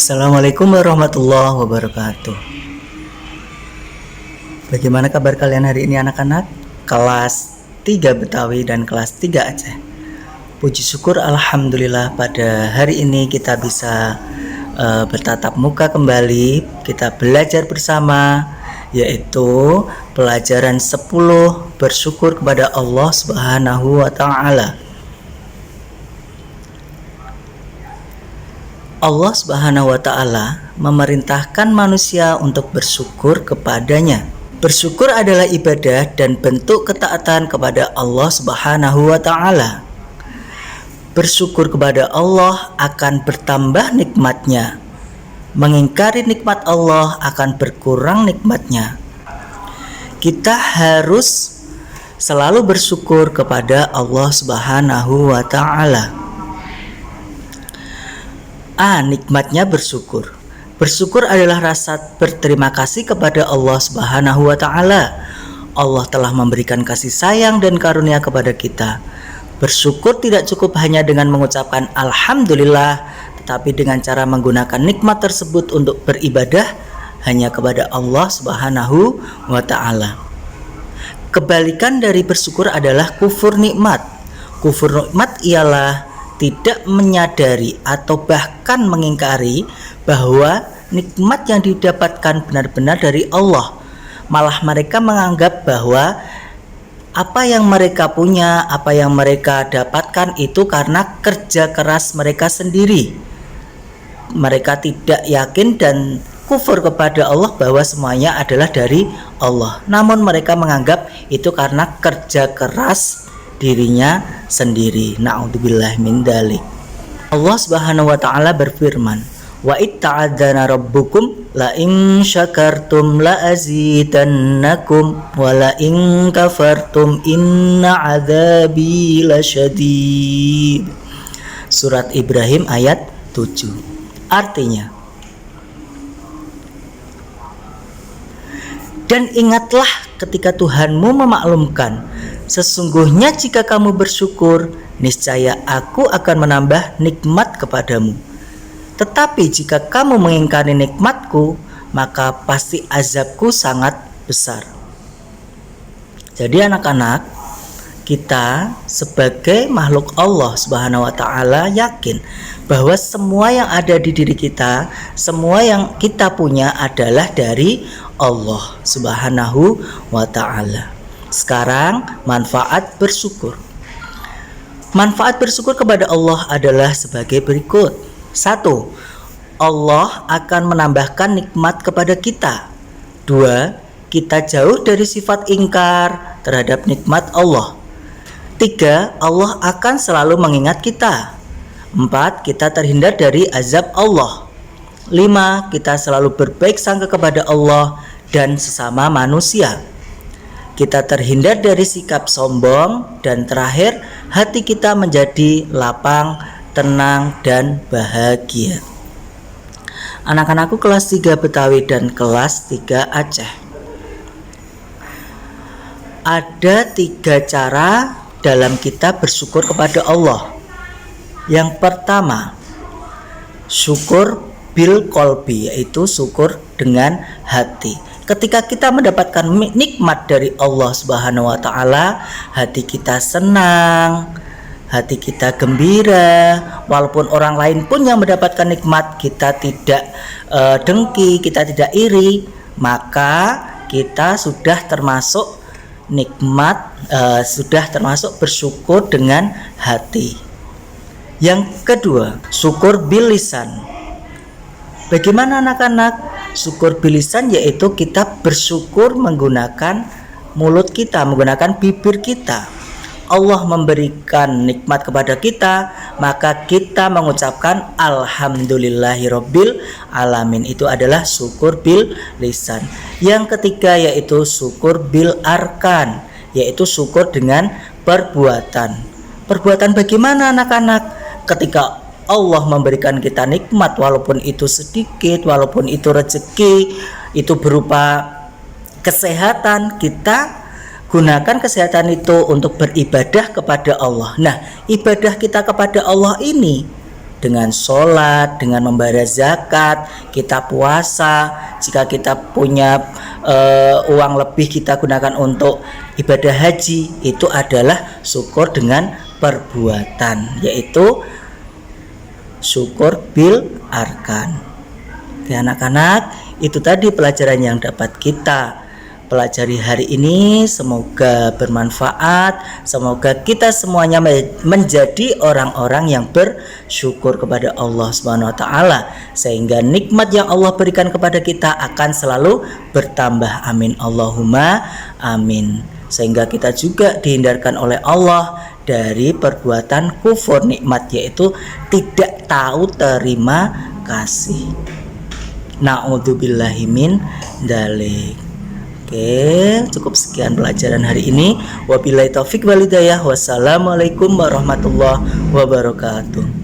Assalamualaikum warahmatullahi wabarakatuh. Bagaimana kabar kalian hari ini anak-anak? Kelas 3 Betawi dan kelas 3 Aceh. Puji syukur alhamdulillah pada hari ini kita bisa bertatap muka kembali. Kita belajar bersama, yaitu pelajaran 10 bersyukur kepada Allah Subhanahu wa taala. Allah Subhanahu wa taala memerintahkan manusia untuk bersyukur kepadanya. Bersyukur adalah ibadah dan bentuk ketaatan kepada Allah Subhanahu wa taala. Bersyukur kepada Allah akan bertambah nikmatnya. Mengingkari nikmat Allah akan berkurang nikmatnya. Kita harus selalu bersyukur kepada Allah Subhanahu wa taala. Nikmatnya bersyukur. Bersyukur adalah rasa berterima kasih kepada Allah Subhanahu wa taala. Allah telah memberikan kasih sayang dan karunia kepada kita. Bersyukur tidak cukup hanya dengan mengucapkan alhamdulillah, tetapi dengan cara menggunakan nikmat tersebut untuk beribadah hanya kepada Allah Subhanahu wa taala. Kebalikan dari bersyukur adalah kufur nikmat. Kufur nikmat ialah tidak menyadari atau bahkan mengingkari bahwa nikmat yang didapatkan benar-benar dari Allah. Malah mereka menganggap bahwa apa yang mereka punya, apa yang mereka dapatkan itu karena kerja keras mereka sendiri. Mereka tidak yakin dan kufur kepada Allah bahwa semuanya adalah dari Allah. Namun mereka menganggap itu karena kerja keras dirinya sendiri. Na'udzubillah min dzalik. Allah Subhanahu wa taala berfirman, "Wa itta'adzana rabbukum la in syakartum la azidannakum wa la in kafartum inna 'adzabi lasyadid." Surat Ibrahim ayat 7. Artinya, dan ingatlah ketika Tuhanmu memaklumkan, sesungguhnya jika kamu bersyukur, niscaya aku akan menambah nikmat kepadamu. Tetapi jika kamu mengingkari nikmatku, maka pasti azabku sangat besar. Jadi anak-anak, kita sebagai makhluk Allah Subhanahu wa taala yakin bahwa semua yang ada di diri kita, semua yang kita punya adalah dari Allah Subhanahu wa taala. Sekarang manfaat bersyukur. Manfaat bersyukur kepada Allah adalah sebagai berikut. 1. Allah akan menambahkan nikmat kepada kita. 2. Kita jauh dari sifat ingkar terhadap nikmat Allah. 3. Allah akan selalu mengingat kita. 4. Kita terhindar dari azab Allah. 5. Kita selalu berbaik sangka kepada Allah dan sesama manusia. Kita terhindar dari sikap sombong. Dan terakhir, hati kita menjadi lapang, tenang, dan bahagia. Anak-anakku kelas 3 Betawi dan kelas 3 Aceh. Ada 3 cara dalam kita bersyukur kepada Allah. Yang pertama, syukur bil qalbi, yaitu syukur dengan hati. Ketika kita mendapatkan nikmat dari Allah Subhanahu wa taala, hati kita senang, hati kita gembira. Walaupun orang lain pun yang mendapatkan nikmat, kita tidak dengki, kita tidak iri, maka kita sudah termasuk nikmat, sudah termasuk bersyukur dengan hati. Yang kedua, syukur bil lisan. Bagaimana anak-anak? Syukur bilisan yaitu kita bersyukur menggunakan mulut kita, menggunakan bibir kita. Allah memberikan nikmat kepada kita, maka kita mengucapkan alhamdulillahirabbil alamin. Itu adalah syukur bil lisan. Yang ketiga yaitu syukur bil arkan, yaitu syukur dengan perbuatan. Perbuatan bagaimana anak-anak? Ketika Allah memberikan kita nikmat, walaupun itu sedikit, walaupun itu rezeki, itu berupa kesehatan, kita gunakan kesehatan itu untuk beribadah kepada Allah. Nah, ibadah kita kepada Allah ini dengan sholat, dengan membayar zakat, kita puasa. Jika kita punya uang lebih kita gunakan untuk ibadah haji, itu adalah syukur dengan perbuatan, yaitu syukur bil arkan. Oke anak-anak, itu tadi pelajaran yang dapat kita pelajari hari ini. Semoga bermanfaat, semoga kita semuanya menjadi orang-orang yang bersyukur kepada Allah Subhanahu wa taala, sehingga nikmat yang Allah berikan kepada kita akan selalu bertambah. Amin Allahumma amin. Sehingga kita juga dihindarkan oleh Allah dari perbuatan kufur nikmat, yaitu tidak tahu terima kasih. Na'udzubillahi min dzalik. Oke, cukup sekian pelajaran hari ini. Wabillahi taufik wal hidayah. Wassalamualaikum warahmatullahi wabarakatuh.